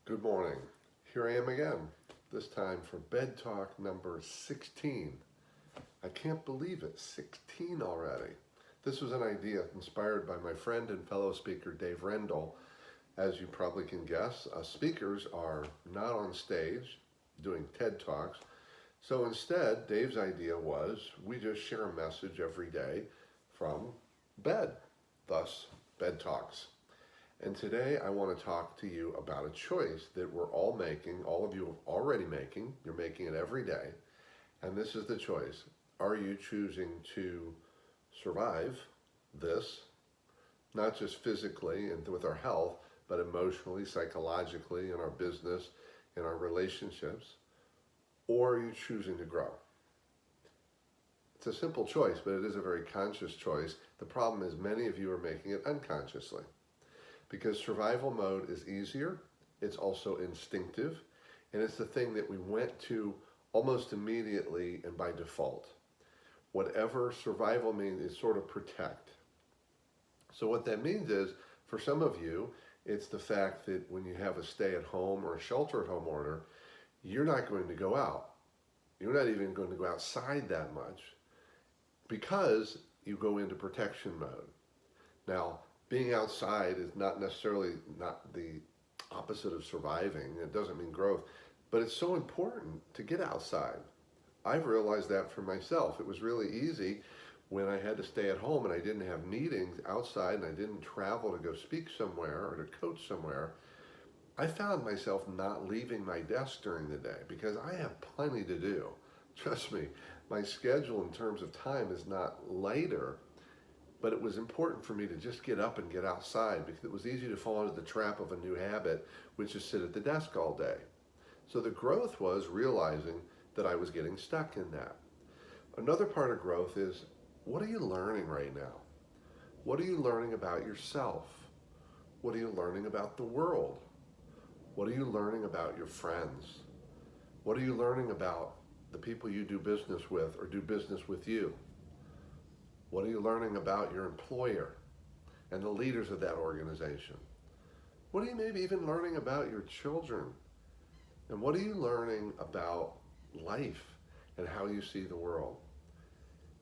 Good morning. Here I am again, this time for Bed Talk number 16. I can't believe it, 16 already. This was an idea inspired by my friend and fellow speaker Dave Rendall. As you probably can guess, speakers are not on stage doing TED Talks. So instead, Dave's idea was we just share a message every day from bed, thus Bed Talks. And today I want to talk to you about a choice that we're all making, all of you are already making, you're making it every day. And this is the choice. Are you choosing to survive this, not just physically and with our health, but emotionally, psychologically, in our business, in our relationships? Or are you choosing to grow? It's a simple choice, but it is a very conscious choice. The problem is many of you are making it unconsciously. Because survival mode is easier, it's also instinctive, and it's the thing that we went to almost immediately and by default. Whatever survival means is sort of protect. So what that means is, for some of you, it's the fact that when you have a stay-at-home or a shelter-at-home order, you're not going to go out. You're not even going to go outside that much because you go into protection mode. Now, being outside is not necessarily not the opposite of surviving. It doesn't mean growth, but it's so important to get outside. I've realized that for myself. It was really easy when I had to stay at home and I didn't have meetings outside and I didn't travel to go speak somewhere or to coach somewhere. I found myself not leaving my desk during the day because I have plenty to do. Trust me, my schedule in terms of time is not lighter. But it was important for me to just get up and get outside because it was easy to fall into the trap of a new habit, which is sit at the desk all day. So the growth was realizing that I was getting stuck in that. Another part of growth is, what are you learning right now? What are you learning about yourself? What are you learning about the world? What are you learning about your friends? What are you learning about the people you do business with or do business with you? What are you learning about your employer and the leaders of that organization? What are you maybe even learning about your children? And what are you learning about life and how you see the world?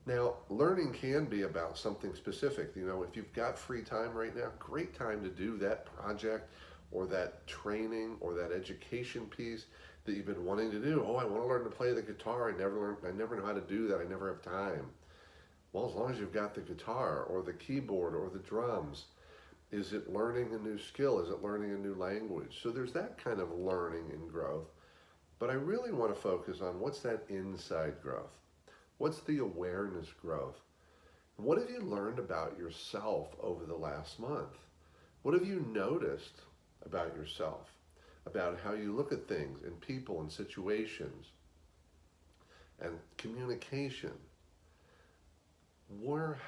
Now, learning can be about something specific. You know, if you've got free time right now, great time to do that project or that training or that education piece that you've been wanting to do. Oh, I want to learn to play the guitar. I never know how to do that. I never have time. Well, as long as you've got the guitar or the keyboard or the drums, is it learning a new skill? Is it learning a new language? So there's that kind of learning and growth. But I really want to focus on what's that inside growth? What's the awareness growth? What have you learned about yourself over the last month? What have you noticed about yourself? About how you look at things and people and situations and communication?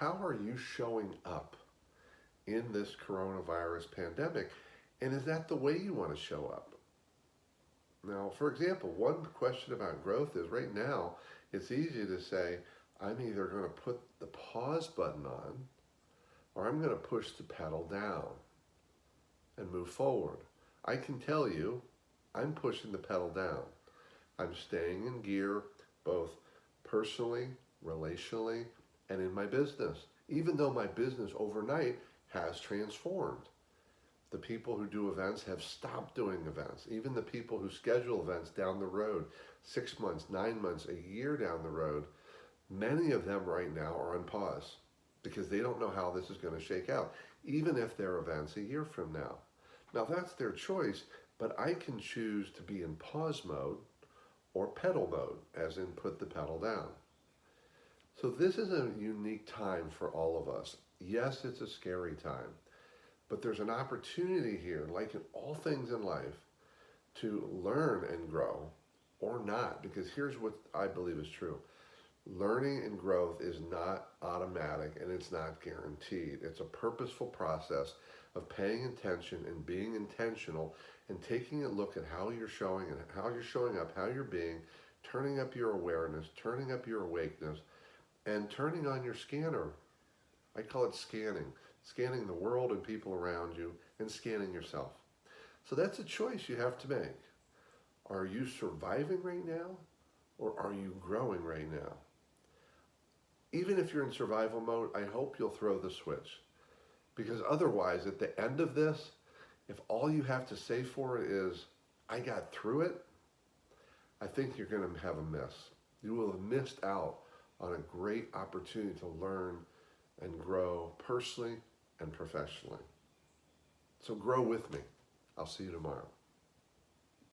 How are you showing up in this coronavirus pandemic? And is that the way you want to show up? Now, for example, one question about growth is right now, it's easy to say, I'm either going to put the pause button on or I'm going to push the pedal down and move forward. I can tell you, I'm pushing the pedal down. I'm staying in gear, both personally, relationally, and in my business, even though my business overnight has transformed. The people who do events have stopped doing events. Even the people who schedule events down the road, 6 months, 9 months, a year down the road, many of them right now are on pause because they don't know how this is going to shake out, even if they're events a year from now. Now that's their choice, but I can choose to be in pause mode or pedal mode, as in put the pedal down. So this is a unique time for all of us. Yes, it's a scary time, but there's an opportunity here, like in all things in life, to learn and grow or not, because here's what I believe is true. Learning and growth is not automatic and it's not guaranteed. It's a purposeful process of paying attention and being intentional and taking a look at how you're showing and how you're showing up, how you're being, turning up your awareness, turning up your awakeness, and turning on your scanner. I call it scanning the world and people around you and scanning yourself. So that's a choice you have to make. Are you surviving right now, or are you growing right now? Even if you're in survival mode, I hope you'll throw the switch. Because otherwise, at the end of this, if all you have to say for it is, I got through it, I think you're going to have a miss. You will have missed out on a great opportunity to learn and grow personally and professionally. So grow with me. I'll see you tomorrow.